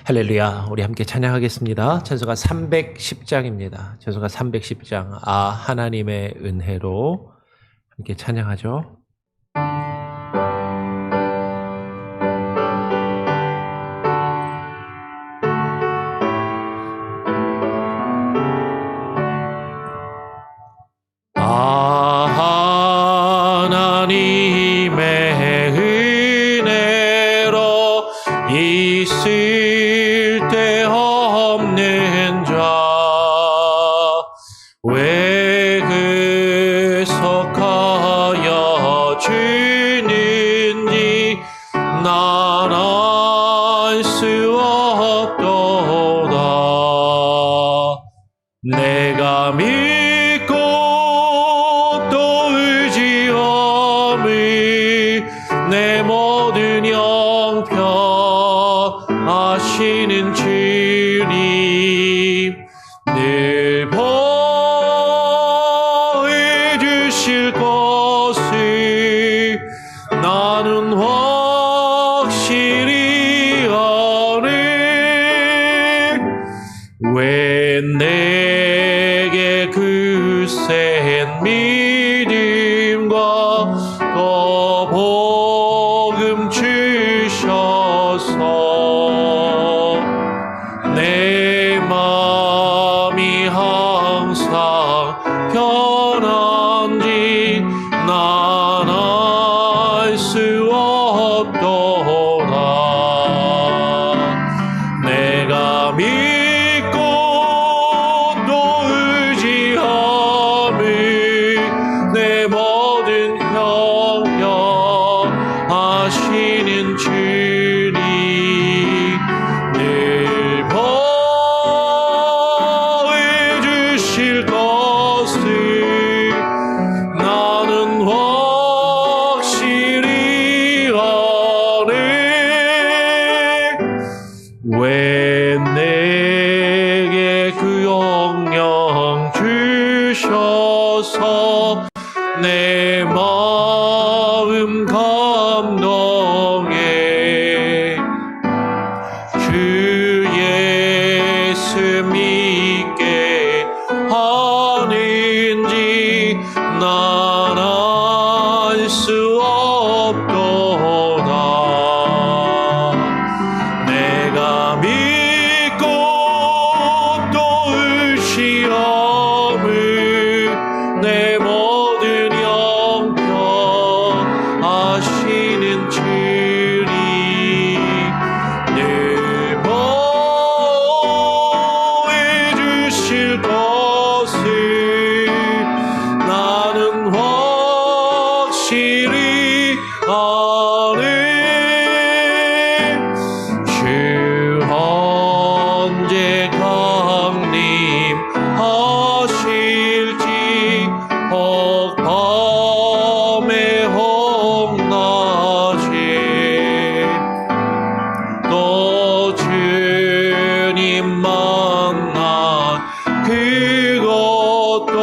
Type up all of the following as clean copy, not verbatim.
할렐루야. 우리 함께 찬양하겠습니다. 찬송가 310장입니다. 찬송가 310장. 하나님의 은혜로 함께 찬양하죠. 하나님의 은혜로 있을 데 없는 자 왜 그석하여 주는지 난 알 수 없도다. 내가 믿고 또 의지함을 내 모든 형편하시는 주님 늘 보여주실 것을 나는 확실히 아네. 왜 내게 그 센 믿음과 또 복음 주셔서 내 마음이 항상 편한지 난 알 수 없도다. 내가 믿고 또 의지함을 내 모든 형편하시는 주님 늘 보여주실 것을 나는 확실히 아네. 왜 내게 그 영광 주셔서 내 마음 감동해 주 예수 믿게 하는지 난 알 수 없도다. 내가 믿고 또 의지함을 내 모든 형편하시는 주님 늘 보여주실 것을 나는 확실히 아네. 주 언제 강림하실지 혹 밤에 혹 낮에 또 주님 만나 그것도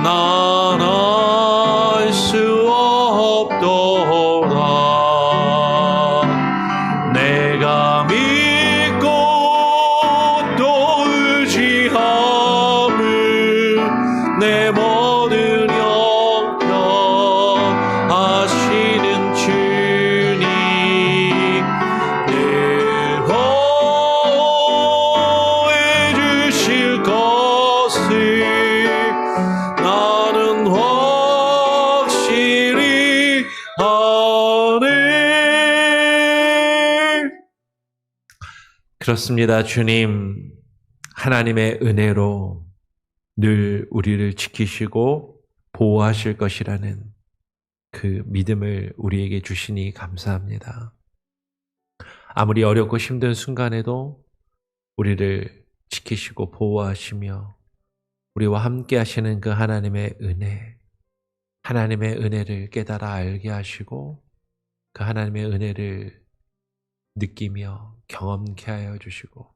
난 알 수 없도다. 내가 믿고 또 의지함을 내 모든 형편하시는 주님 늘 보여주실 것을 나는 확실히 아네. 그렇습니다. 주님 하나님의 은혜로 늘 우리를 지키시고 보호하실 것이라는 그 믿음을 우리에게 주시니 감사합니다. 아무리 어렵고 힘든 순간에도 우리를 지키시고 보호하시며 우리와 함께 하시는 그 하나님의 은혜를 깨달아 알게 하시고 그 하나님의 은혜를 느끼며 경험케 하여 주시고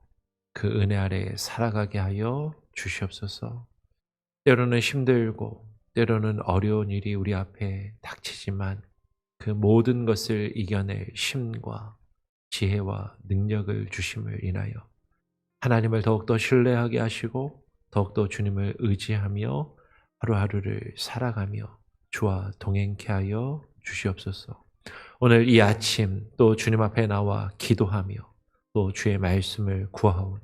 그 은혜 아래 살아가게 하여 주시옵소서. 때로는 힘들고 때로는 어려운 일이 우리 앞에 닥치지만 그 모든 것을 이겨낼 힘과 지혜와 능력을 주심을 인하여 하나님을 더욱더 신뢰하게 하시고 더욱더 주님을 의지하며 하루하루를 살아가며 주와 동행케 하여 주시옵소서. 오늘 이 아침 또 주님 앞에 나와 기도하며 또 주의 말씀을 구하오니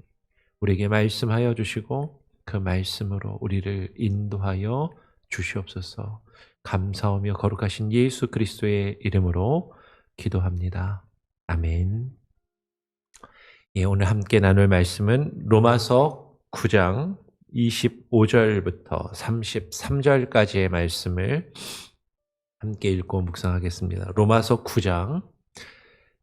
우리에게 말씀하여 주시고 그 말씀으로 우리를 인도하여 주시옵소서. 감사하며 거룩하신 예수 그리스도의 이름으로 기도합니다. 아멘. 예, 오늘 함께 나눌 말씀은 로마서 9장 25절부터 33절까지의 말씀을 함께 읽고 묵상하겠습니다. 로마서 9장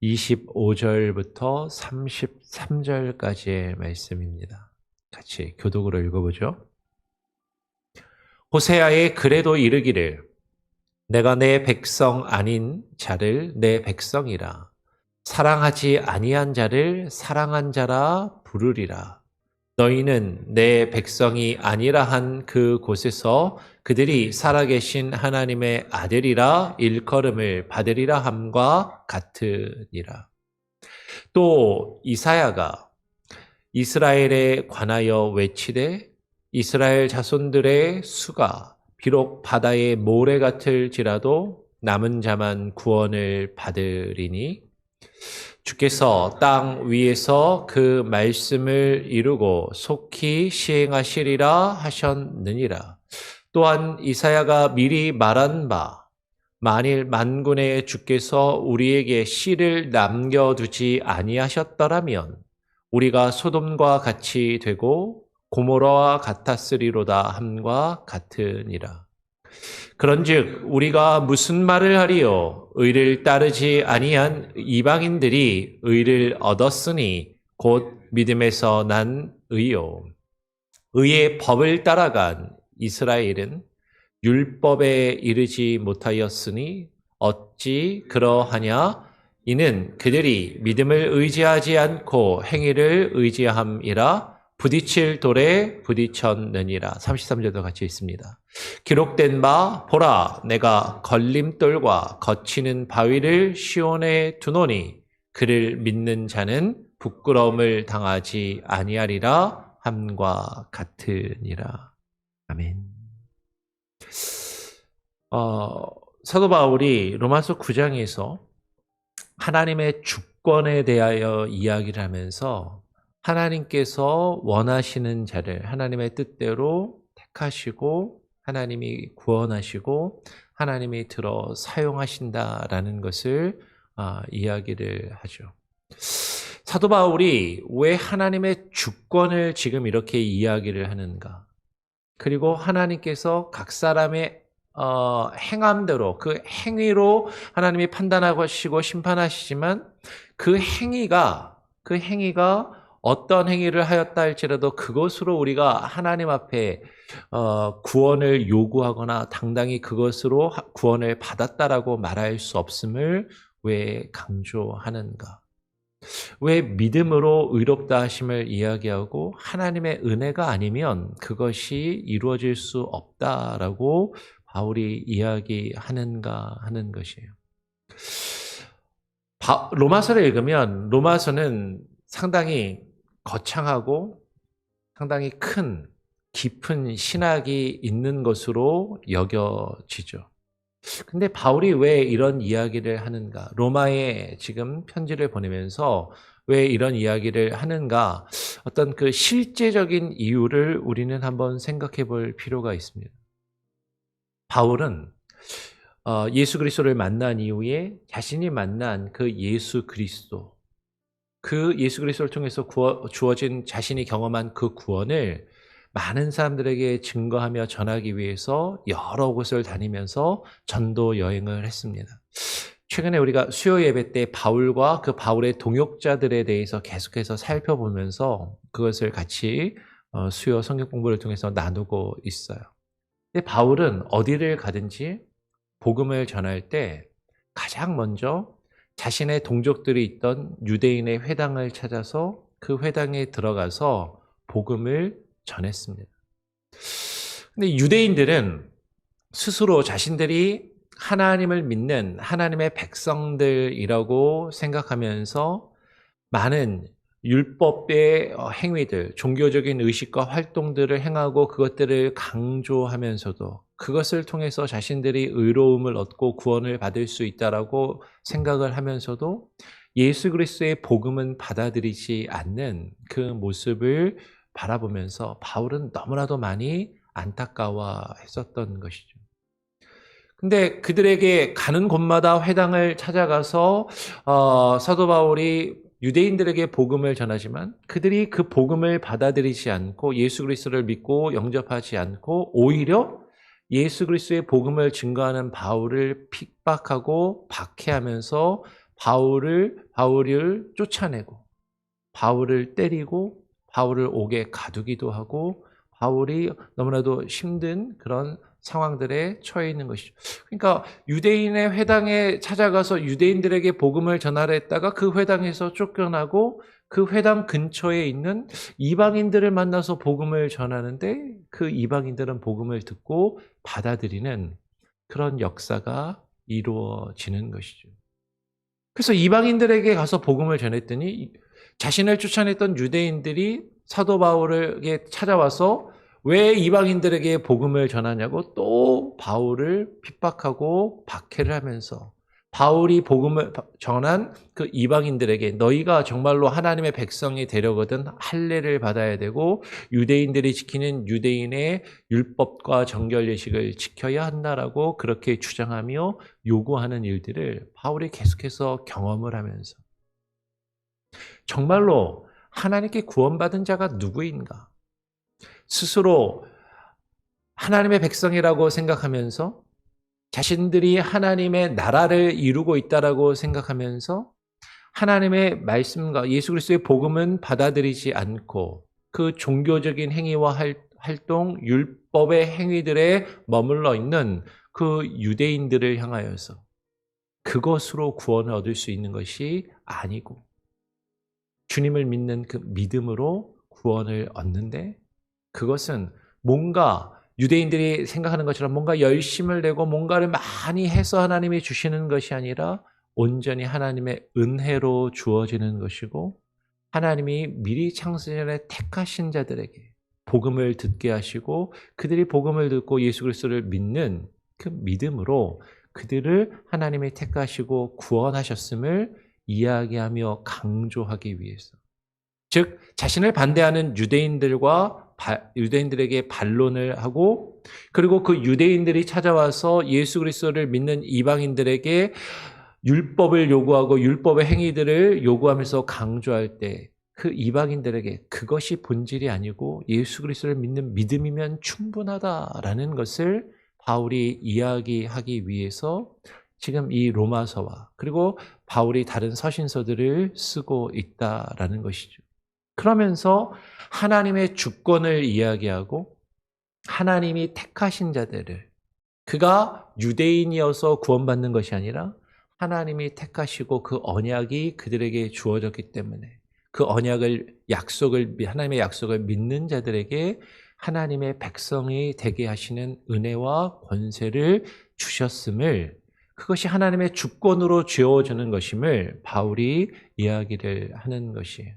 25절부터 33절까지의 말씀입니다. 같이 교독으로 읽어보죠. 호세아의 그래도 이르기를 내가 내 백성 아닌 자를 내 백성이라 사랑하지 아니한 자를 사랑한 자라 부르리라. 너희는 내 백성이 아니라 한 그 곳에서 그들이 살아계신 하나님의 아들이라 일컬음을 받으리라 함과 같으니라. 또 이사야가 이스라엘에 관하여 외치되 이스라엘 자손들의 수가 비록 바다의 모래 같을지라도 남은 자만 구원을 받으리니 주께서 땅 위에서 그 말씀을 이루고 속히 시행하시리라 하셨느니라. 또한 이사야가 미리 말한 바 만일 만군의 주께서 우리에게 씨를 남겨두지 아니하셨더라면 우리가 소돔과 같이 되고 고모라와 같았으리로다 함과 같으니라. 그런즉 우리가 무슨 말을 하리요? 의를 따르지 아니한 이방인들이 의를 얻었으니 곧 믿음에서 난 의요. 의의 법을 따라간 이스라엘은 율법에 이르지 못하였으니 어찌 그러하냐? 이는 그들이 믿음을 의지하지 않고 행위를 의지함이라. 부딪힐 돌에 부딪혔느니라. 33절도 같이 있습니다. 기록된 바 보라 내가 걸림돌과 거치는 바위를 시온에 두노니 그를 믿는 자는 부끄러움을 당하지 아니하리라 함과 같으니라. 아멘. 사도 바울이 로마서 9장에서 하나님의 주권에 대하여 이야기를 하면서 하나님께서 원하시는 자를 하나님의 뜻대로 택하시고 하나님이 구원하시고 하나님이 들어 사용하신다라는 것을 이야기를 하죠. 사도 바울이 왜 하나님의 주권을 지금 이렇게 이야기를 하는가? 그리고 하나님께서 각 사람의 행함대로 그 행위로 하나님이 판단하시고 심판하시지만 그 행위가 어떤 행위를 하였다 할지라도 그것으로 우리가 하나님 앞에 구원을 요구하거나 당당히 그것으로 구원을 받았다라고 말할 수 없음을 왜 강조하는가? 왜 믿음으로 의롭다 하심을 이야기하고 하나님의 은혜가 아니면 그것이 이루어질 수 없다라고 바울이 이야기하는가 하는 것이에요. 로마서를 읽으면 로마서는 상당히 거창하고 상당히 큰 깊은 신학이 있는 것으로 여겨지죠. 근데 바울이 왜 이런 이야기를 하는가? 로마에 지금 편지를 보내면서 왜 이런 이야기를 하는가? 어떤 그 실제적인 이유를 우리는 한번 생각해 볼 필요가 있습니다. 바울은 예수 그리스도를 만난 이후에 자신이 만난 그 예수 그리스도, 그 예수 그리스도를 통해서 주어진 자신이 경험한 그 구원을 많은 사람들에게 증거하며 전하기 위해서 여러 곳을 다니면서 전도 여행을 했습니다. 최근에 우리가 수요 예배 때 바울과 그 바울의 동역자들에 대해서 계속해서 살펴보면서 그것을 같이 수요 성경 공부를 통해서 나누고 있어요. 근데 바울은 어디를 가든지 복음을 전할 때 가장 먼저 자신의 동족들이 있던 유대인의 회당을 찾아서 그 회당에 들어가서 복음을 전했습니다. 근데 유대인들은 스스로 자신들이 하나님을 믿는 하나님의 백성들이라고 생각하면서 많은 율법의 행위들, 종교적인 의식과 활동들을 행하고 그것들을 강조하면서도 그것을 통해서 자신들이 의로움을 얻고 구원을 받을 수 있다라고 생각을 하면서도 예수 그리스도의 복음은 받아들이지 않는 그 모습을 바라보면서 바울은 너무나도 많이 안타까워했었던 것이죠. 근데 그들에게 가는 곳마다 회당을 찾아가서 사도 바울이 유대인들에게 복음을 전하지만 그들이 그 복음을 받아들이지 않고 예수 그리스도를 믿고 영접하지 않고 오히려 예수 그리스도의 복음을 증거하는 바울을 핍박하고 박해하면서 바울을 쫓아내고 바울을 때리고 바울을 옥에 가두기도 하고 바울이 너무나도 힘든 그런 상황들에 처해 있는 것이죠. 그러니까 유대인의 회당에 찾아가서 유대인들에게 복음을 전하려 했다가 그 회당에서 쫓겨나고 그 회당 근처에 있는 이방인들을 만나서 복음을 전하는데 그 이방인들은 복음을 듣고 받아들이는 그런 역사가 이루어지는 것이죠. 그래서 이방인들에게 가서 복음을 전했더니 자신을 쫓아냈던 유대인들이 사도 바울에게 찾아와서 왜 이방인들에게 복음을 전하냐고 또 바울을 핍박하고 박해를 하면서 바울이 복음을 전한 그 이방인들에게 너희가 정말로 하나님의 백성이 되려거든 할례를 받아야 되고 유대인들이 지키는 유대인의 율법과 정결 예식을 지켜야 한다라고 그렇게 주장하며 요구하는 일들을 바울이 계속해서 경험을 하면서 정말로 하나님께 구원받은 자가 누구인가? 스스로 하나님의 백성이라고 생각하면서 자신들이 하나님의 나라를 이루고 있다라고 생각하면서 하나님의 말씀과 예수 그리스도의 복음은 받아들이지 않고 그 종교적인 행위와 활동, 율법의 행위들에 머물러 있는 그 유대인들을 향하여서 그것으로 구원을 얻을 수 있는 것이 아니고 주님을 믿는 그 믿음으로 구원을 얻는데 그것은 뭔가 유대인들이 생각하는 것처럼 뭔가 열심을 내고 뭔가를 많이 해서 하나님이 주시는 것이 아니라 온전히 하나님의 은혜로 주어지는 것이고 하나님이 미리 창세전에 택하신 자들에게 복음을 듣게 하시고 그들이 복음을 듣고 예수 그리스도를 믿는 그 믿음으로 그들을 하나님이 택하시고 구원하셨음을 이야기하며 강조하기 위해서 즉 자신을 반대하는 유대인들에게 반론을 하고 그리고 그 유대인들이 찾아와서 예수 그리스도를 믿는 이방인들에게 율법을 요구하고 율법의 행위들을 요구하면서 강조할 때 그 이방인들에게 그것이 본질이 아니고 예수 그리스도를 믿는 믿음이면 충분하다라는 것을 바울이 이야기하기 위해서 지금 이 로마서와 그리고 바울이 다른 서신서들을 쓰고 있다라는 것이죠. 그러면서 하나님의 주권을 이야기하고 하나님이 택하신 자들을 그가 유대인이어서 구원받는 것이 아니라 하나님이 택하시고 그 언약이 그들에게 주어졌기 때문에 그 하나님의 약속을 믿는 자들에게 하나님의 백성이 되게 하시는 은혜와 권세를 주셨음을 그것이 하나님의 주권으로 주어지는 것임을 바울이 이야기를 하는 것이에요.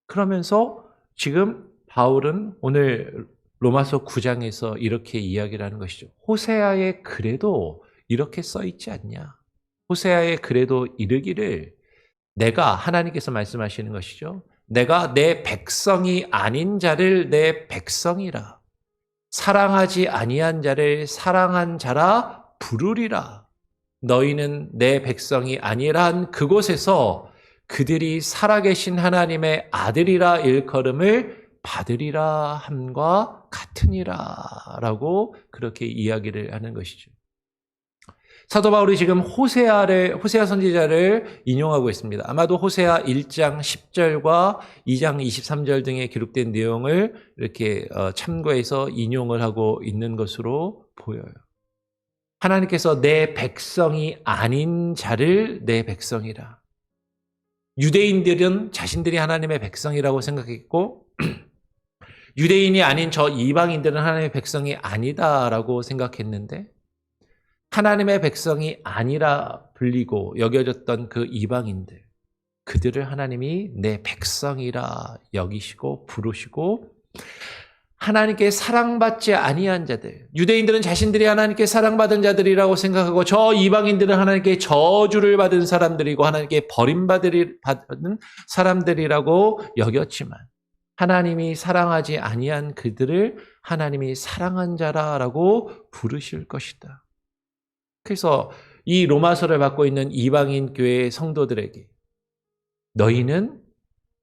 그러면서 지금 바울은 오늘 로마서 9장에서 이렇게 이야기를 하는 것이죠. 호세아의 글에도 이렇게 써 있지 않냐. 호세아의 글에도 이르기를 내가 하나님께서 말씀하시는 것이죠. 내가 내 백성이 아닌 자를 내 백성이라 사랑하지 아니한 자를 사랑한 자라 부르리라. 너희는 내 백성이 아니란 그곳에서 그들이 살아계신 하나님의 아들이라 일컬음을 받으리라 함과 같으니라 라고 그렇게 이야기를 하는 것이죠. 사도 바울이 지금 호세아 선지자를 인용하고 있습니다. 아마도 호세아 1장 10절과 2장 23절 등에 기록된 내용을 이렇게 참고해서 인용을 하고 있는 것으로 보여요. 하나님께서 내 백성이 아닌 자를 내 백성이라. 유대인들은 자신들이 하나님의 백성이라고 생각했고 유대인이 아닌 저 이방인들은 하나님의 백성이 아니다라고 생각했는데 하나님의 백성이 아니라 불리고 여겨졌던 그 이방인들 그들을 하나님이 내 백성이라 여기시고 부르시고 하나님께 사랑받지 아니한 자들, 유대인들은 자신들이 하나님께 사랑받은 자들이라고 생각하고 저 이방인들은 하나님께 저주를 받은 사람들이고 하나님께 버림받은 사람들이라고 여겼지만 하나님이 사랑하지 아니한 그들을 하나님이 사랑한 자라라고 부르실 것이다. 그래서 이 로마서를 받고 있는 이방인 교회 성도들에게 너희는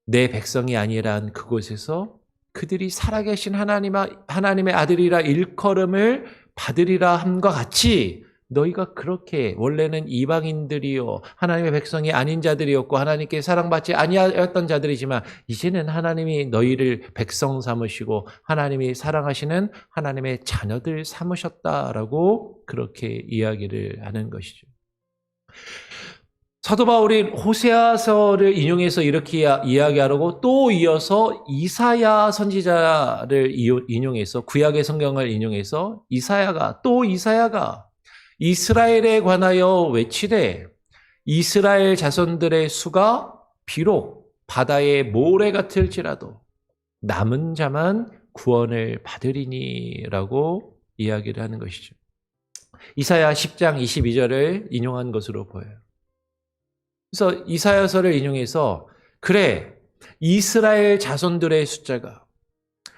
내 백성이 아니란 그곳에서 그들이 살아계신 하나님의 아들이라 일컬음을 받으리라 함과 같이 너희가 그렇게 원래는 이방인들이요 하나님의 백성이 아닌 자들이었고 하나님께 사랑받지 아니하였던 자들이지만 이제는 하나님이 너희를 백성 삼으시고 하나님이 사랑하시는 하나님의 자녀들 삼으셨다라고 그렇게 이야기를 하는 것이죠. 사도 바울이 호세아서를 인용해서 이렇게 이야기하려고 또 이어서 이사야 선지자를 인용해서 구약의 성경을 인용해서 이사야가 이스라엘에 관하여 외치되 이스라엘 자손들의 수가 비록 바다의 모래 같을지라도 남은 자만 구원을 받으리니라고 이야기를 하는 것이죠. 이사야 10장 22절을 인용한 것으로 보여요. 그래서 이사야서를 인용해서 그래 이스라엘 자손들의 숫자가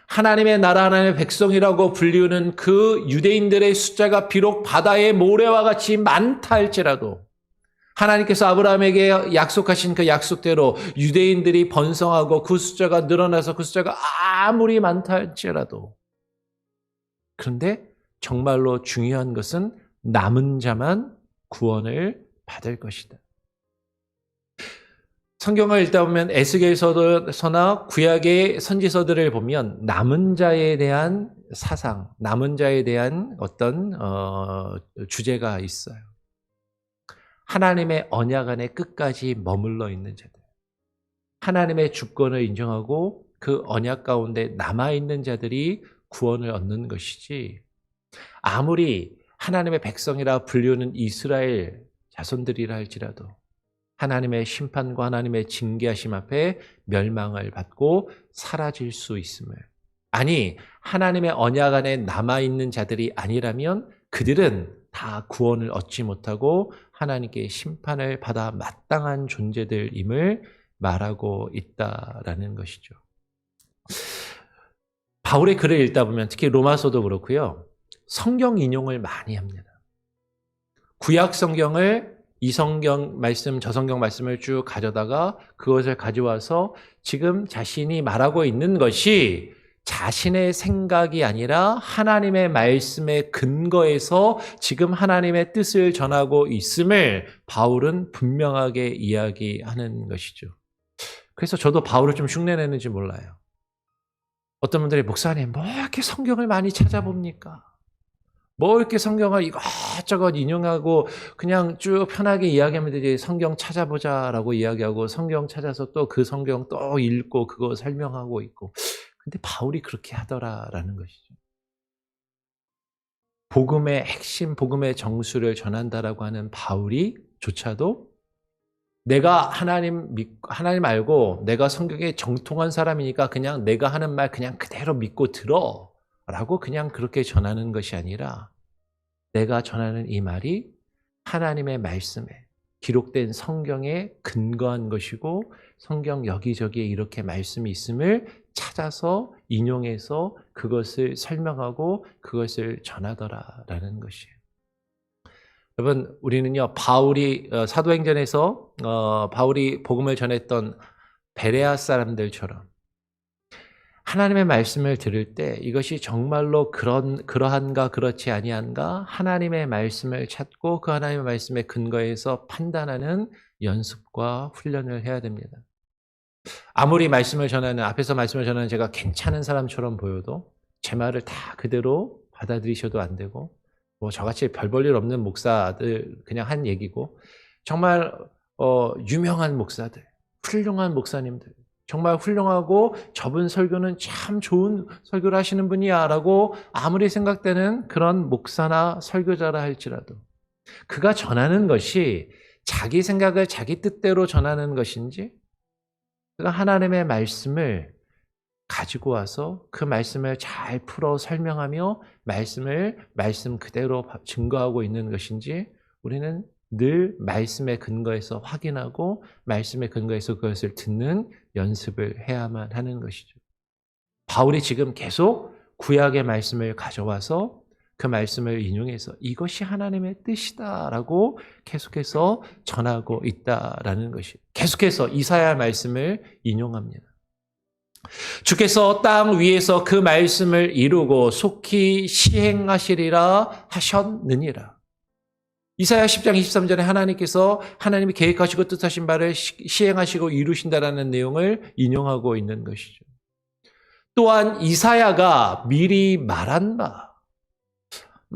하나님의 나라 하나님의 백성이라고 불리우는 그 유대인들의 숫자가 비록 바다의 모래와 같이 많다 할지라도 하나님께서 아브라함에게 약속하신 그 약속대로 유대인들이 번성하고 그 숫자가 늘어나서 그 숫자가 아무리 많다 할지라도 그런데 정말로 중요한 것은 남은 자만 구원을 받을 것이다. 성경을 읽다 보면 에스겔서나 구약의 선지서들을 보면 남은 자에 대한 사상, 남은 자에 대한 어떤 주제가 있어요. 하나님의 언약 안에 끝까지 머물러 있는 자들, 하나님의 주권을 인정하고 그 언약 가운데 남아있는 자들이 구원을 얻는 것이지 아무리 하나님의 백성이라 불리우는 이스라엘 자손들이라 할지라도 하나님의 심판과 하나님의 징계하심 앞에 멸망을 받고 사라질 수 있음을. 아니, 하나님의 언약 안에 남아있는 자들이 아니라면 그들은 다 구원을 얻지 못하고 하나님께 심판을 받아 마땅한 존재들임을 말하고 있다라는 것이죠. 바울의 글을 읽다 보면 특히 로마서도 그렇고요. 성경 인용을 많이 합니다. 구약 성경을 이 성경 말씀, 저 성경 말씀을 쭉 가져다가 그것을 가져와서 지금 자신이 말하고 있는 것이 자신의 생각이 아니라 하나님의 말씀의 근거에서 지금 하나님의 뜻을 전하고 있음을 바울은 분명하게 이야기하는 것이죠. 그래서 저도 바울을 좀 흉내내는지 몰라요. 어떤 분들이 목사님 뭐 이렇게 성경을 많이 찾아봅니까? 뭐 이렇게 성경을 이것저것 인용하고 그냥 쭉 편하게 이야기하면 되지 성경 찾아보자라고 이야기하고 성경 찾아서 또 그 성경 또 읽고 그거 설명하고 있고 근데 바울이 그렇게 하더라라는 것이죠. 복음의 핵심, 복음의 정수를 전한다라고 하는 바울이 조차도 내가 하나님 알고 내가 성경에 정통한 사람이니까 그냥 내가 하는 말 그냥 그대로 믿고 들어 라고 그냥 그렇게 전하는 것이 아니라 내가 전하는 이 말이 하나님의 말씀에 기록된 성경에 근거한 것이고 성경 여기저기에 이렇게 말씀이 있음을 찾아서 인용해서 그것을 설명하고 그것을 전하더라라는 것이에요. 여러분 우리는요 바울이 사도행전에서 바울이 복음을 전했던 베레아 사람들처럼 하나님의 말씀을 들을 때 이것이 정말로 그러한가 그렇지 아니한가 하나님의 말씀을 찾고 그 하나님의 말씀의 근거에서 판단하는 연습과 훈련을 해야 됩니다. 아무리 앞에서 말씀을 전하는 제가 괜찮은 사람처럼 보여도 제 말을 다 그대로 받아들이셔도 안 되고 뭐 저같이 별 볼 일 없는 목사들 그냥 한 얘기고 정말 유명한 목사들, 훌륭한 목사님들 정말 훌륭하고 저분 설교는 참 좋은 설교를 하시는 분이야 라고 아무리 생각되는 그런 목사나 설교자라 할지라도 그가 전하는 것이 자기 생각을 자기 뜻대로 전하는 것인지, 그가 하나님의 말씀을 가지고 와서 그 말씀을 잘 풀어 설명하며 말씀 그대로 증거하고 있는 것인지, 우리는 늘 말씀에 근거해서 확인하고 말씀에 근거해서 그것을 듣는 연습을 해야만 하는 것이죠. 바울이 지금 계속 구약의 말씀을 가져와서 그 말씀을 인용해서 이것이 하나님의 뜻이다라고 계속해서 전하고 있다라는 것이, 계속해서 이사야 말씀을 인용합니다. 주께서 땅 위에서 그 말씀을 이루고 속히 시행하시리라 하셨느니라. 이사야 10장 23절에 하나님께서 하나님이 계획하시고 뜻하신 바를 시행하시고 이루신다라는 내용을 인용하고 있는 것이죠. 또한 이사야가 미리 말한 바,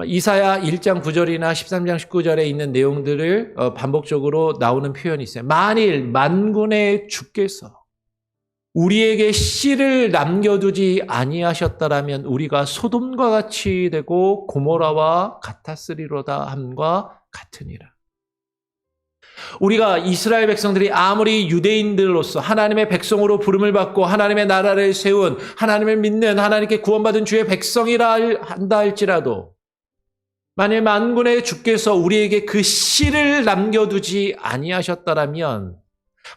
이사야 1장 9절이나 13장 19절에 있는 내용들을 반복적으로 나오는 표현이 있어요. 만일 만군의 주께서 우리에게 씨를 남겨두지 아니하셨다라면 우리가 소돔과 같이 되고 고모라와 같았으리로다 함과 같으니라. 우리가 이스라엘 백성들이 아무리 유대인들로서 하나님의 백성으로 부름을 받고 하나님의 나라를 세운, 하나님을 믿는, 하나님께 구원받은 주의 백성이라 한다 할지라도, 만일 만군의 주께서 우리에게 그 씨를 남겨두지 아니하셨다라면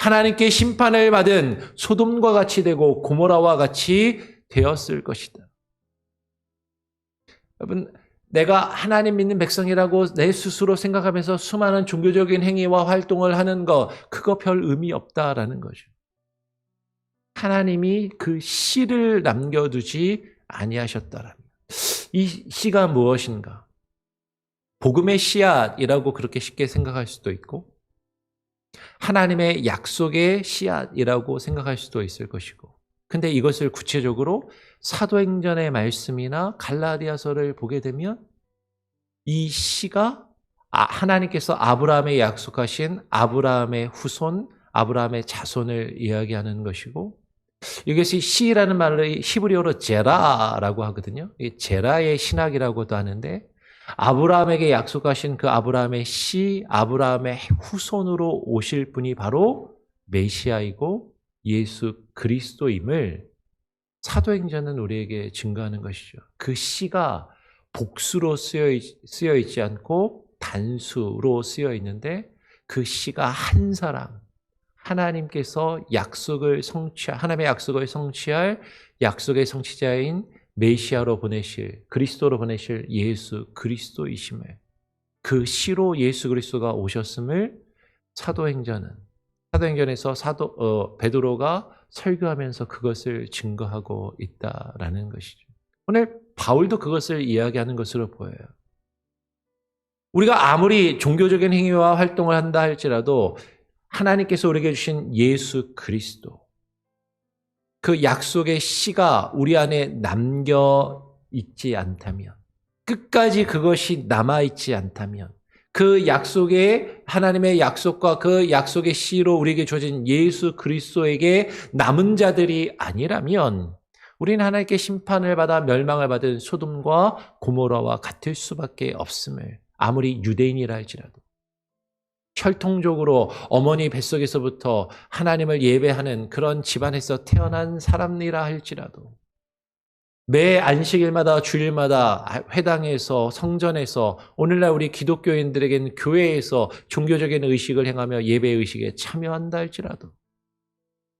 하나님께 심판을 받은 소돔과 같이 되고 고모라와 같이 되었을 것이다. 여러분, 내가 하나님 믿는 백성이라고 내 스스로 생각하면서 수많은 종교적인 행위와 활동을 하는 거, 그거 별 의미 없다라는 거죠. 하나님이 그 씨를 남겨두지 아니하셨다라면, 이 씨가 무엇인가? 복음의 씨앗이라고 그렇게 쉽게 생각할 수도 있고, 하나님의 약속의 씨앗이라고 생각할 수도 있을 것이고, 근데 이것을 구체적으로 사도행전의 말씀이나 갈라디아서를 보게 되면 이 씨가 하나님께서 아브라함에 약속하신 아브라함의 후손, 아브라함의 자손을 이야기하는 것이고, 이것이 씨라는 말을 히브리어로 제라라고 하거든요. 제라의 신학이라고도 하는데, 아브라함에게 약속하신 그 아브라함의 씨, 아브라함의 후손으로 오실 분이 바로 메시아이고 예수 그리스도임을 사도행전은 우리에게 증거하는 것이죠. 그 씨가 복수로 쓰여 있지 않고 단수로 쓰여 있는데, 그 씨가 한 사람, 하나님께서 하나님의 약속을 성취할 약속의 성취자인 메시아로 보내실, 그리스도로 보내실 예수 그리스도이심을, 그 씨로 예수 그리스도가 오셨음을 사도행전에서 베드로가 설교하면서 그것을 증거하고 있다라는 것이죠. 오늘 바울도 그것을 이야기하는 것으로 보여요. 우리가 아무리 종교적인 행위와 활동을 한다 할지라도 하나님께서 우리에게 주신 예수 그리스도, 그 약속의 씨가 우리 안에 남겨 있지 않다면, 끝까지 그것이 남아 있지 않다면, 그 약속의 하나님의 약속과 그 약속의 씨로 우리에게 주어진 예수 그리스도에게 남은 자들이 아니라면 우리는 하나님께 심판을 받아 멸망을 받은 소돔과 고모라와 같을 수밖에 없음을, 아무리 유대인이라 할지라도, 혈통적으로 어머니 뱃속에서부터 하나님을 예배하는 그런 집안에서 태어난 사람이라 할지라도, 매 안식일마다 주일마다 회당에서 성전에서, 오늘날 우리 기독교인들에게는 교회에서 종교적인 의식을 행하며 예배 의식에 참여한다 할지라도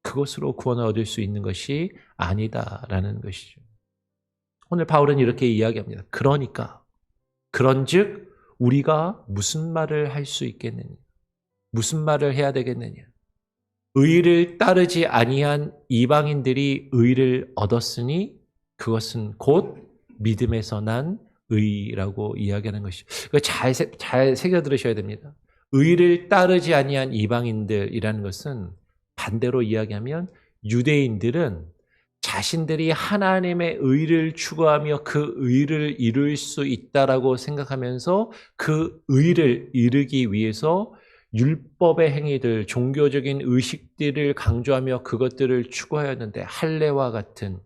그것으로 구원을 얻을 수 있는 것이 아니다라는 것이죠. 오늘 바울은 이렇게 이야기합니다. 그런즉 우리가 무슨 말을 할 수 있겠느냐? 무슨 말을 해야 되겠느냐? 의를 따르지 아니한 이방인들이 의를 얻었으니 그것은 곧 믿음에서 난 의라고 이야기하는 것이죠. 잘 새겨 들으셔야 됩니다. 의를 따르지 아니한 이방인들이라는 것은 반대로 이야기하면 유대인들은 자신들이 하나님의 의를 추구하며 그 의를 이룰 수 있다라고 생각하면서 그 의를 이루기 위해서 율법의 행위들, 종교적인 의식들을 강조하며 그것들을 추구하였는데, 할례와 같은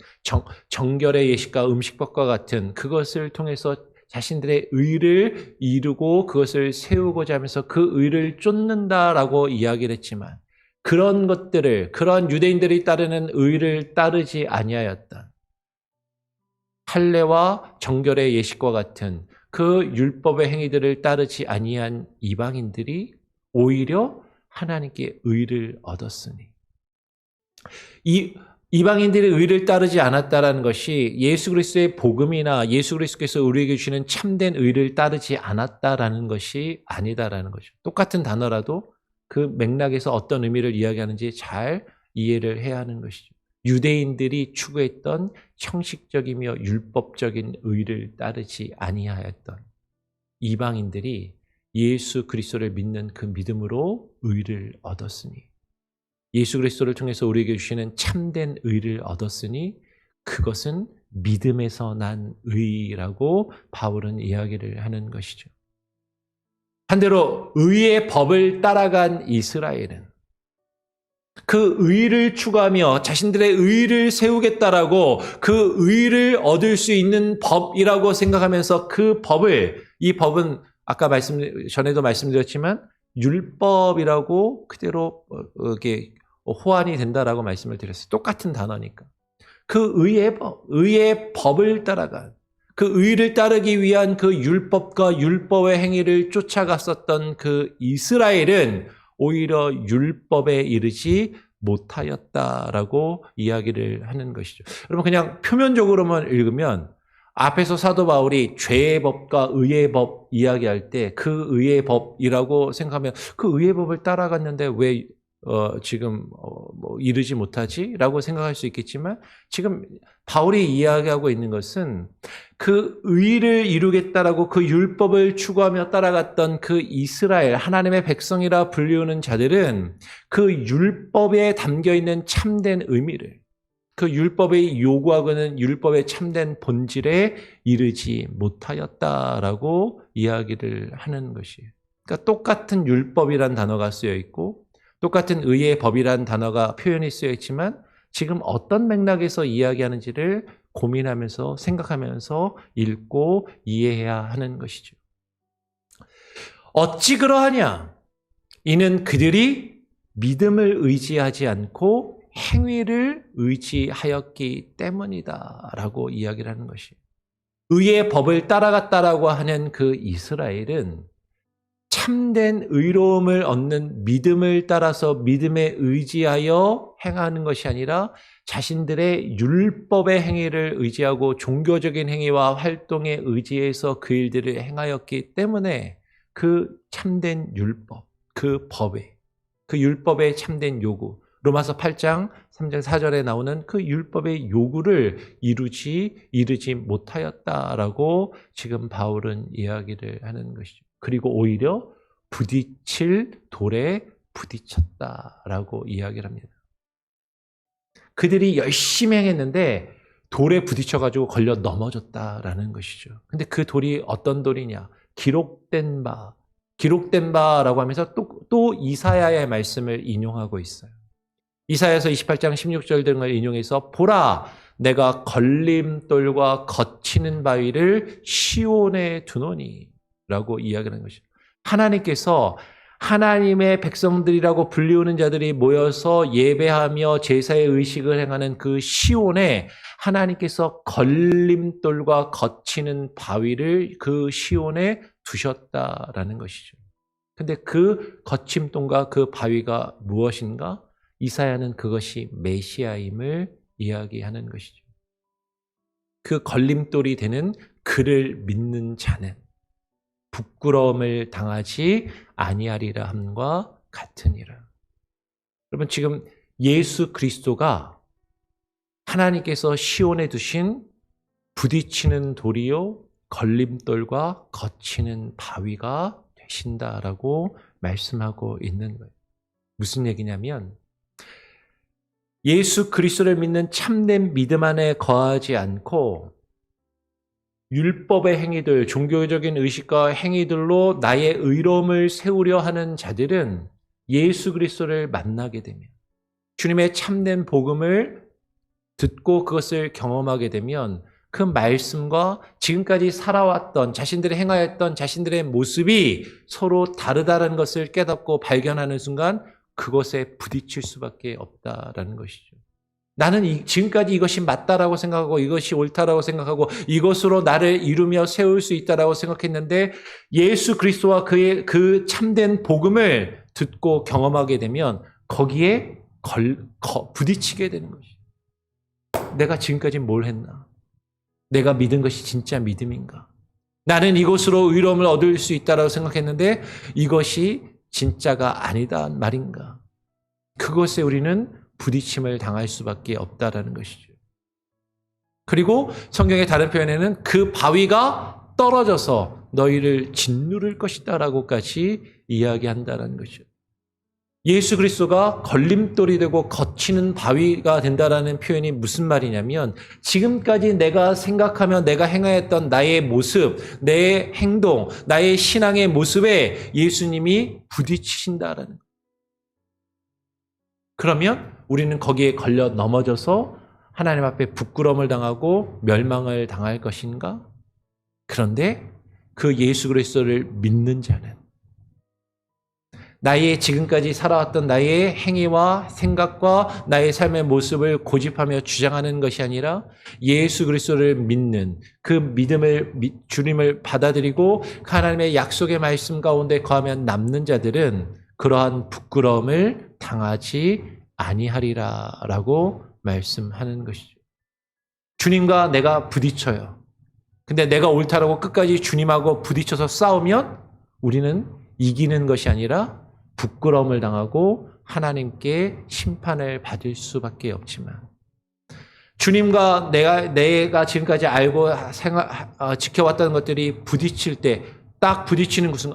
정결의 예식과 음식법과 같은 그것을 통해서 자신들의 의를 이루고 그것을 세우고자 하면서 그 의를 쫓는다라고 이야기를 했지만 그런 것들을 그런 유대인들이 따르는 의를 따르지 아니하였던 할례와 정결의 예식과 같은 그 율법의 행위들을 따르지 아니한 이방인들이 오히려 하나님께 의를 얻었으니 이방인들의 의를 따르지 않았다라는 것이 예수 그리스도의 복음이나 예수 그리스도께서 우리에게 주시는 참된 의를 따르지 않았다라는 것이 아니다라는 거죠. 똑같은 단어라도 그 맥락에서 어떤 의미를 이야기하는지 잘 이해를 해야 하는 것이죠. 유대인들이 추구했던 형식적이며 율법적인 의를 따르지 아니하였던 이방인들이 예수 그리스도를 믿는 그 믿음으로 의를 얻었으니 예수 그리스도를 통해서 우리에게 주시는 참된 의를 얻었으니 그것은 믿음에서 난 의라고 바울은 이야기를 하는 것이죠. 반대로 의의 법을 따라간 이스라엘은 그 의를 추구하며 자신들의 의를 세우겠다라고 그 의를 얻을 수 있는 법이라고 생각하면서 그 법을 이 법은 아까 전에도 말씀드렸지만 율법이라고 그대로 이렇게 호환이 된다라고 말씀을 드렸어요. 똑같은 단어니까. 그 의의 법을 따라간 그 의를 따르기 위한 그 율법과 율법의 행위를 쫓아갔었던 그 이스라엘은 오히려 율법에 이르지 못하였다라고 이야기를 하는 것이죠. 여러분 그냥 표면적으로만 읽으면 앞에서 사도 바울이 죄의 법과 의의 법 이야기할 때 그 의의 법이라고 생각하면 그 의의 법을 따라갔는데 왜 지금 이르지 못하지? 라고 생각할 수 있겠지만 지금 바울이 이야기하고 있는 것은 그 의를 이루겠다라고 그 율법을 추구하며 따라갔던 그 이스라엘, 하나님의 백성이라 불리우는 자들은 그 율법에 담겨있는 참된 의미를 그 율법의 요구하고는 율법의 참된 본질에 이르지 못하였다라고 이야기를 하는 것이에요. 그러니까 똑같은 율법이란 단어가 쓰여 있고 똑같은 의의 법이란 단어가 표현이 쓰여 있지만 지금 어떤 맥락에서 이야기하는지를 고민하면서 생각하면서 읽고 이해해야 하는 것이죠. 어찌 그러하냐? 이는 그들이 믿음을 의지하지 않고 행위를 의지하였기 때문이다 라고 이야기를 하는 것이에요. 의의 법을 따라갔다라고 하는 그 이스라엘은 참된 의로움을 얻는 믿음을 따라서 믿음에 의지하여 행하는 것이 아니라 자신들의 율법의 행위를 의지하고 종교적인 행위와 활동에 의지해서 그 일들을 행하였기 때문에 그 참된 율법, 그 법에, 그 율법의 참된 요구, 로마서 8장 3절 4절에 나오는 그 율법의 요구를 이루지 못하였다라고 지금 바울은 이야기를 하는 것이죠. 그리고 오히려 부딪힐 돌에 부딪혔다라고 이야기를 합니다. 그들이 열심히 행했는데 돌에 부딪혀가지고 걸려 넘어졌다라는 것이죠. 근데 그 돌이 어떤 돌이냐? 기록된 바라고 하면서 또 이사야의 말씀을 인용하고 있어요. 이사야서 28장 16절 등을 인용해서 보라 내가 걸림돌과 거치는 바위를 시온에 두노니 라고 이야기하는 것이죠. 하나님께서 하나님의 백성들이라고 불리우는 자들이 모여서 예배하며 제사의 의식을 행하는 그 시온에 하나님께서 걸림돌과 거치는 바위를 그 시온에 두셨다라는 것이죠. 근데 그 거침돌과 그 바위가 무엇인가? 이사야는 그것이 메시아임을 이야기하는 것이죠. 그 걸림돌이 되는 그를 믿는 자는 부끄러움을 당하지 아니하리라 함과 같으니라. 여러분 지금 예수 그리스도가 하나님께서 시온에 두신 부딪히는 돌이요 걸림돌과 거치는 바위가 되신다라고 말씀하고 있는 거예요. 무슨 얘기냐면 예수 그리스도를 믿는 참된 믿음 안에 거하지 않고 율법의 행위들, 종교적인 의식과 행위들로 나의 의로움을 세우려 하는 자들은 예수 그리스도를 만나게 되면 주님의 참된 복음을 듣고 그것을 경험하게 되면 그 말씀과 지금까지 살아왔던 자신들이 행하였던 자신들의 모습이 서로 다르다는 것을 깨닫고 발견하는 순간 그것에 부딪힐 수밖에 없다라는 것이죠. 나는 지금까지 이것이 맞다라고 생각하고 이것이 옳다라고 생각하고 이것으로 나를 이루며 세울 수 있다라고 생각했는데 예수 그리스도와 그의 그 참된 복음을 듣고 경험하게 되면 거기에 부딪히게 되는 것이죠. 내가 지금까지 뭘 했나? 내가 믿은 것이 진짜 믿음인가? 나는 이것으로 의로움을 얻을 수 있다라고 생각했는데 이것이 진짜가 아니다 말인가? 그것에 우리는 부딪힘을 당할 수밖에 없다라는 것이죠. 그리고 성경의 다른 표현에는 그 바위가 떨어져서 너희를 짓누를 것이다라고까지 이야기한다는 것이죠. 예수 그리스도가 걸림돌이 되고 거치는 바위가 된다라는 표현이 무슨 말이냐면 지금까지 내가 생각하며 내가 행하였던 나의 모습, 내 행동, 나의 신앙의 모습에 예수님이 부딪히신다라는 거예요. 그러면 우리는 거기에 걸려 넘어져서 하나님 앞에 부끄러움을 당하고 멸망을 당할 것인가? 그런데 그 예수 그리스도를 믿는 자는 나의 지금까지 살아왔던 나의 행위와 생각과 나의 삶의 모습을 고집하며 주장하는 것이 아니라 예수 그리스도를 믿는 그 믿음을 주님을 받아들이고 하나님의 약속의 말씀 가운데 거하면 남는 자들은 그러한 부끄러움을 당하지 아니하리라라고 말씀하는 것이죠. 주님과 내가 부딪혀요. 근데 내가 옳다라고 끝까지 주님하고 부딪혀서 싸우면 우리는 이기는 것이 아니라 부끄러움을 당하고 하나님께 심판을 받을 수밖에 없지만 주님과 내가 지금까지 알고 지켜왔던 것들이 부딪힐 때 딱 부딪히는 것은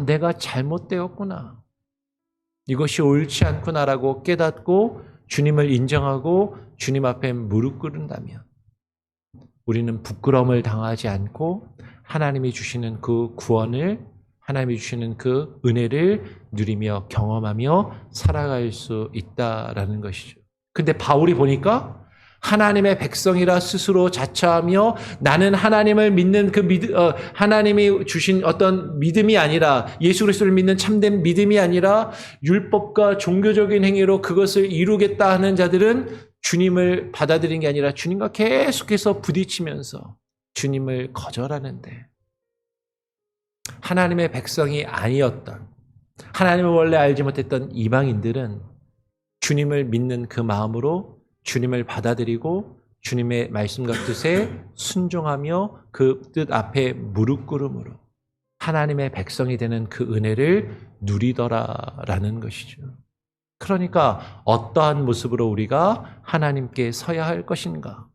내가 잘못되었구나. 이것이 옳지 않구나라고 깨닫고 주님을 인정하고 주님 앞에 무릎 꿇는다면 우리는 부끄러움을 당하지 않고 하나님이 주시는 그 구원을 하나님이 주시는 그 은혜를 누리며 경험하며 살아갈 수 있다라는 것이죠. 근데 바울이 보니까 하나님의 백성이라 스스로 자처하며 나는 하나님을 믿는 그 하나님이 주신 어떤 믿음이 아니라 예수 그리스도를 믿는 참된 믿음이 아니라 율법과 종교적인 행위로 그것을 이루겠다 하는 자들은 주님을 받아들인 게 아니라 주님과 계속해서 부딪히면서 주님을 거절하는데 하나님의 백성이 아니었던 하나님을 원래 알지 못했던 이방인들은 주님을 믿는 그 마음으로 주님을 받아들이고 주님의 말씀과 뜻에 순종하며 그 뜻 앞에 무릎 꿇음으로 하나님의 백성이 되는 그 은혜를 누리더라라는 것이죠. 그러니까 어떠한 모습으로 우리가 하나님께 서야 할 것인가?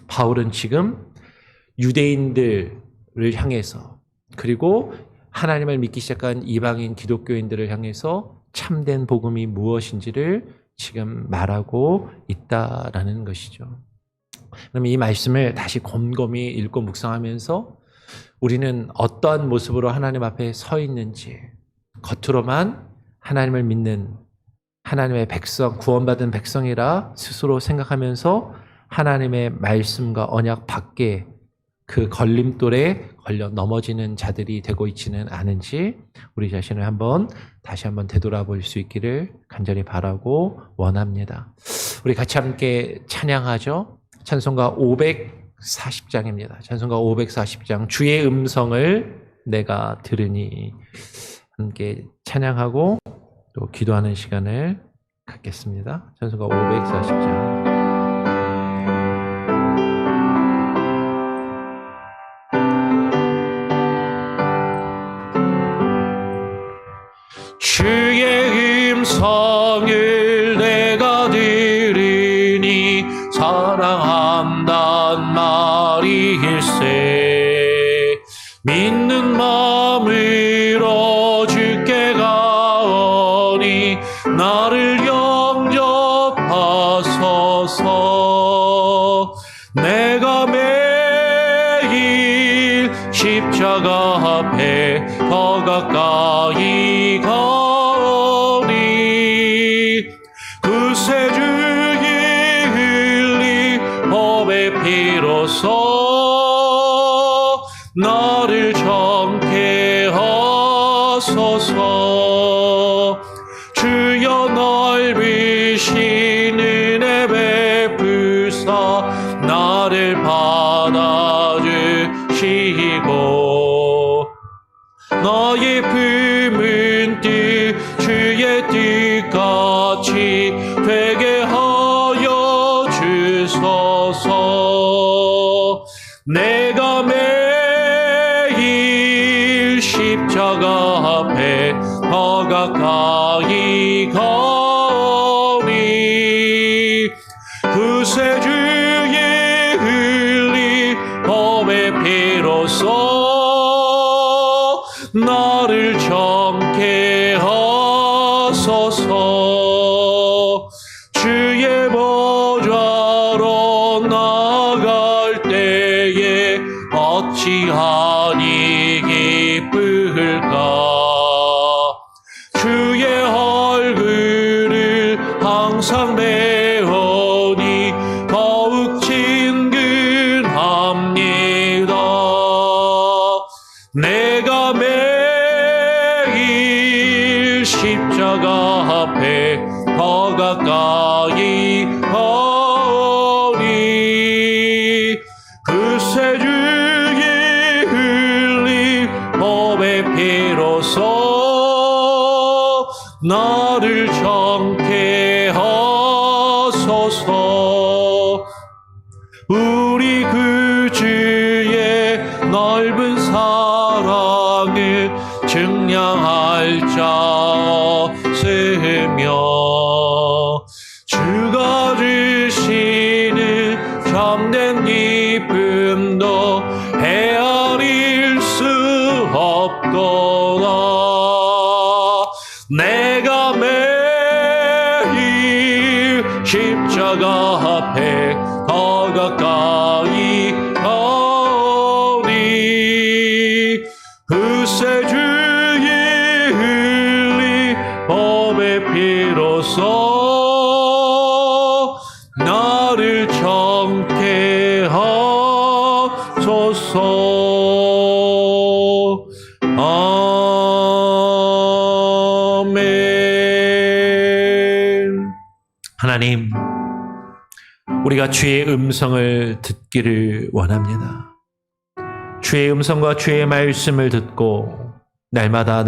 바울은 지금 유대인들을 향해서 그리고 하나님을 믿기 시작한 이방인 기독교인들을 향해서 참된 복음이 무엇인지를 지금 말하고 있다라는 것이죠. 그럼 이 말씀을 다시 곰곰이 읽고 묵상하면서 우리는 어떠한 모습으로 하나님 앞에 서 있는지 겉으로만 하나님을 믿는 하나님의 백성, 구원받은 백성이라 스스로 생각하면서 하나님의 말씀과 언약 밖에 그 걸림돌에 걸려 넘어지는 자들이 되고 있지는 않은지 우리 자신을 다시 한번 되돌아볼 수 있기를 간절히 바라고 원합니다. 우리 같이 함께 찬양하죠. 찬송가 540장입니다. 찬송가 540장 주의 음성을 내가 들으니 함께 찬양하고 또 기도하는 시간을 갖겠습니다. 찬송가 540장 주의 음성을 내가 들으니 사랑한단 말일세 믿는 마음으로 주께 가오니 나를 영접하소서 내가 매일 십자가 앞에 더 가까이 가오니 그새 주의 흘린 법의 피로써 주신 은혜 베푸사 나를 받아주시고 너의 품은 뜻 주의 뜻같이 되게 하여 주소서. 내가 매일 십자가 앞에 더 가까이 가오니 구세주의 흘린 범의 피로써 나를 정케 하소서. 주의 보좌로 나갈 때에 어찌하니 기쁠까. 주의 얼굴을 항상 배우니 더욱 친근합니다. 내가 매일 십자가 앞에 더 가까이 가오니 구세주의 흘린 법의 피로써 나를 정케 하소서. 우리 그 주의 넓은 사랑을 증량할 자 없으며 주가 주시는 참된 기쁨도 헤아릴 수 없도다. 내가 매일 십자가 앞에 더 가까이 가오니 구세주의 흘린 법의 피로써 나를 정케 하소서. 아멘. 하나님, 우리가 주의 음성을 듣기를 원합니다. 주의 음성과 주의 말씀을 듣고 날마다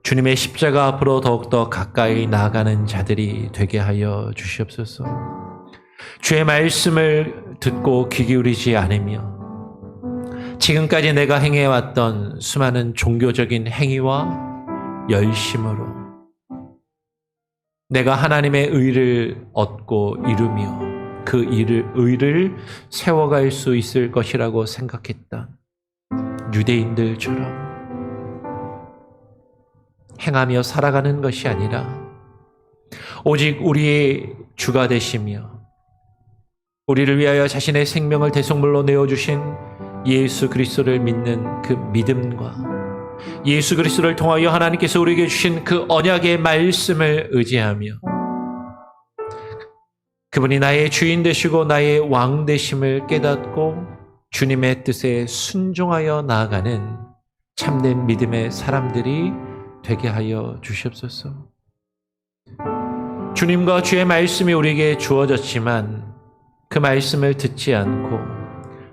주님의 십자가 앞으로 더욱더 가까이 나아가는 자들이 되게 하여 주시옵소서. 주의 말씀을 듣고 귀 기울이지 않으며 지금까지 내가 행해왔던 수많은 종교적인 행위와 열심으로 내가 하나님의 의를 얻고 이루며 그 의를 세워갈 수 있을 것이라고 생각했던 유대인들처럼 행하며 살아가는 것이 아니라 오직 우리의 주가 되시며 우리를 위하여 자신의 생명을 대속물로 내어주신 예수 그리스도를 믿는 그 믿음과 예수 그리스도를 통하여 하나님께서 우리에게 주신 그 언약의 말씀을 의지하며 그분이 나의 주인 되시고 나의 왕 되심을 깨닫고 주님의 뜻에 순종하여 나아가는 참된 믿음의 사람들이 되게 하여 주시옵소서. 주님과 주의 말씀이 우리에게 주어졌지만 그 말씀을 듣지 않고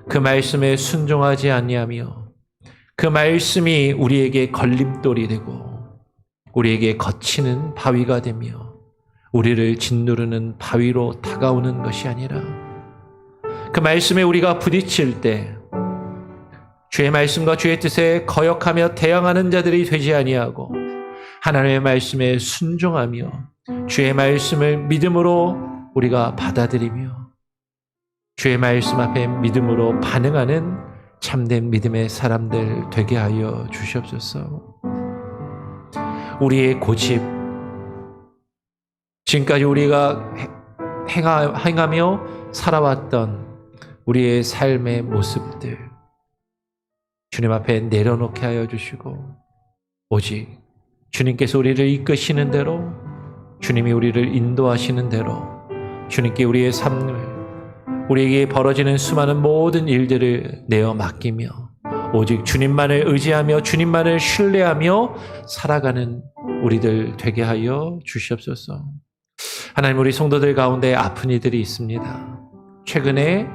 그 말씀에 순종하지 아니하며 그 말씀이 우리에게 걸림돌이 되고 우리에게 거치는 바위가 되며 우리를 짓누르는 바위로 다가오는 것이 아니라 그 말씀에 우리가 부딪힐 때 주의 말씀과 주의 뜻에 거역하며 대항하는 자들이 되지 아니하고 하나님의 말씀에 순종하며 주의 말씀을 믿음으로 우리가 받아들이며 주의 말씀 앞에 믿음으로 반응하는 참된 믿음의 사람들 되게 하여 주시옵소서. 우리의 고집, 지금까지 우리가 행하며 살아왔던 우리의 삶의 모습들 주님 앞에 내려놓게 하여 주시고 오직 주님께서 우리를 이끄시는 대로 주님이 우리를 인도하시는 대로 주님께 우리의 삶을 우리에게 벌어지는 수많은 모든 일들을 내어 맡기며 오직 주님만을 의지하며 주님만을 신뢰하며 살아가는 우리들 되게 하여 주시옵소서. 하나님, 우리 성도들 가운데 아픈 이들이 있습니다. 최근에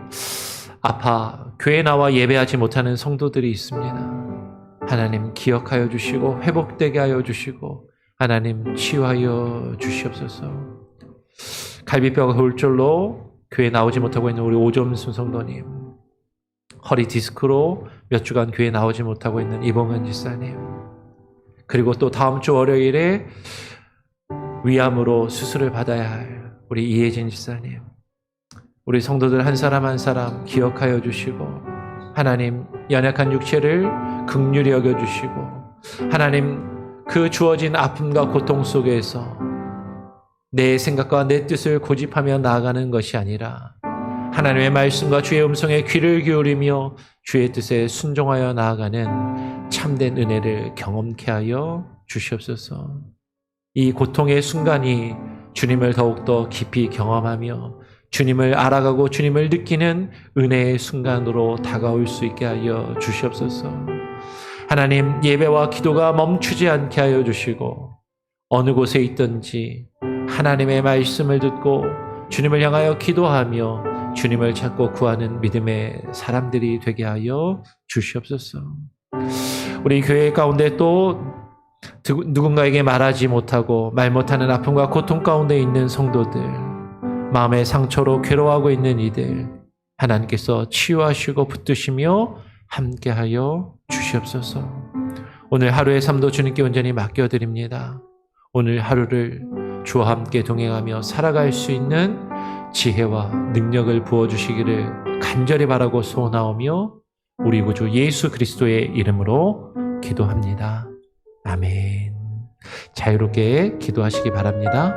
교회 나와 예배하지 못하는 성도들이 있습니다. 하나님, 기억하여 주시고 회복되게 하여 주시고 하나님, 치유하여 주시옵소서. 갈비뼈가 골절로 교회 나오지 못하고 있는 우리 오점순 성도님, 허리 디스크로 몇 주간 교회 나오지 못하고 있는 이봉은 지사님, 그리고 또 다음 주 월요일에 위암으로 수술을 받아야 할 우리 이혜진 지사님, 우리 성도들 한 사람 한 사람 기억하여 주시고 하나님, 연약한 육체를 긍휼히 여겨주시고 하나님, 그 주어진 아픔과 고통 속에서 내 생각과 내 뜻을 고집하며 나아가는 것이 아니라 하나님의 말씀과 주의 음성에 귀를 기울이며 주의 뜻에 순종하여 나아가는 참된 은혜를 경험케 하여 주시옵소서. 이 고통의 순간이 주님을 더욱더 깊이 경험하며 주님을 알아가고 주님을 느끼는 은혜의 순간으로 다가올 수 있게 하여 주시옵소서. 하나님, 예배와 기도가 멈추지 않게 하여 주시고 어느 곳에 있든지 하나님의 말씀을 듣고 주님을 향하여 기도하며 주님을 찾고 구하는 믿음의 사람들이 되게 하여 주시옵소서. 우리 교회 가운데 또 누군가에게 말하지 못하고 말 못하는 아픔과 고통 가운데 있는 성도들, 마음의 상처로 괴로워하고 있는 이들, 하나님께서 치유하시고 붙드시며 함께하여 주시옵소서. 오늘 하루의 삶도 주님께 온전히 맡겨드립니다. 오늘 하루를 주와 함께 동행하며 살아갈 수 있는 지혜와 능력을 부어주시기를 간절히 바라고 소원하오며 우리 구주 예수 그리스도의 이름으로 기도합니다. 아멘. 자유롭게 기도하시기 바랍니다.